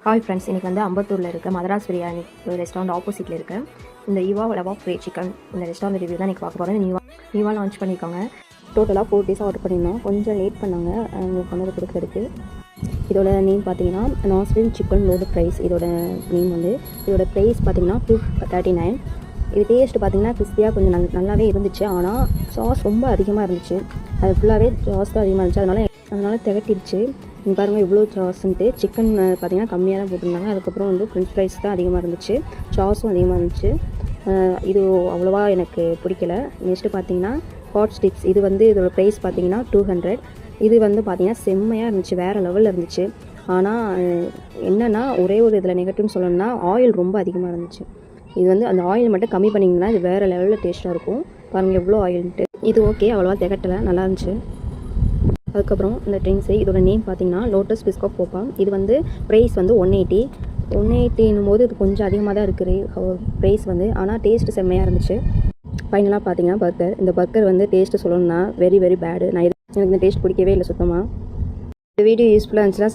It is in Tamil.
ஹாய் ஃப்ரெண்ட்ஸ், இன்றைக்கி வந்து அம்பத்தூரில் இருக்க மதராஸ் பிரியாணி ரெஸ்டாரண்ட் ஆப்போசிட்டில் இருக்க இந்த ஈவா லவா ஃப்ரை சிக்கன் இந்த ரெஸ்டாரண்ட் ரிவ்யூ தான் இன்றைக்கி பார்க்க போகிறோம். நியூவாக லான்ச் பண்ணியிருக்காங்க. டோட்டலாக 4 days ஆர்டர் பண்ணியிருந்தோம். கொஞ்சம் லேட் பண்ணாங்க உங்களுக்கு வந்து கொடுக்குறதுக்கு. இதோட நேம் பார்த்தீங்கன்னா நாஸ்ரின் சிக்கன் லோடு ப்ரைஸ். இதோட நேம் வந்து இதோட ப்ரைஸ் பார்த்தீங்கன்னா 239. இது டேஸ்ட்டு பார்த்தீங்கன்னா கிறிஸ்பியாக கொஞ்சம் நல்லாவே இருந்துச்சு. ஆனால் சாஸ் ரொம்ப அதிகமாக இருந்துச்சு. அது ஃபுல்லாகவே சாஸ் தான் அதிகமாக இருந்துச்சு. அதனால் திகட்டிடுச்சு. இங்கே பாருங்கள் இவ்வளோ சாஸ்ன்ட்டு. சிக்கன் பார்த்திங்கன்னா கம்மியாக தான் போட்டிருந்தாங்க. அதுக்கப்புறம் வந்து ஃப்ரெஞ்ச் ஃப்ரைஸ் தான் அதிகமாக இருந்துச்சு. சாஸும் அதிகமாக இருந்துச்சு. இது அவ்வளோவா எனக்கு பிடிக்கல. நெக்ஸ்ட்டு பார்த்திங்கன்னா ஹாட் ஸ்டிக்ஸ். இது வந்து இதோட ப்ரைஸ் பார்த்திங்கன்னா 200. இது வந்து பார்த்திங்கன்னா செம்மையாக இருந்துச்சு, வேறு லெவலில் இருந்துச்சு. ஆனால் என்னென்னா ஒரே ஒரு இதில் நெகட்டிவ்னு சொல்லணும்னா ஆயில் ரொம்ப அதிகமாக இருந்துச்சு. இது வந்து அந்த ஆயில் மட்டும் கம்மி பண்ணிங்கன்னா இது வேறு லெவலில் டேஸ்ட்டாக இருக்கும். பாருங்கள் எவ்வளோ ஆயில்ன்ட்டு. இது ஓகே, அவ்வளோவா திகட்டலை, நல்லா இருந்துச்சு. அதுக்கப்புறம் இந்த ட்ரிங்க்ஸு இதோட நேம் பார்த்தீங்கன்னா லோட்டஸ் பிஸ்கோ கோப்பா. இது வந்து ப்ரைஸ் வந்து 180 போது இது கொஞ்சம் அதிகமாக தான் இருக்குது ப்ரைஸ் வந்து. ஆனால் டேஸ்ட்டு செம்மையாக இருந்துச்சு. ஃபைனலாக பார்த்தீங்கன்னா பர்கர். இந்த பர்கர் வந்து டேஸ்ட்டு சொல்லணும்னா வெரி பேடு. எனக்கு இந்த டேஸ்ட் பிடிக்கவே இல்லை சுத்தமாக. இந்த வீடியோ யூஸ்ஃபுல்லாக இருந்துச்சுன்னா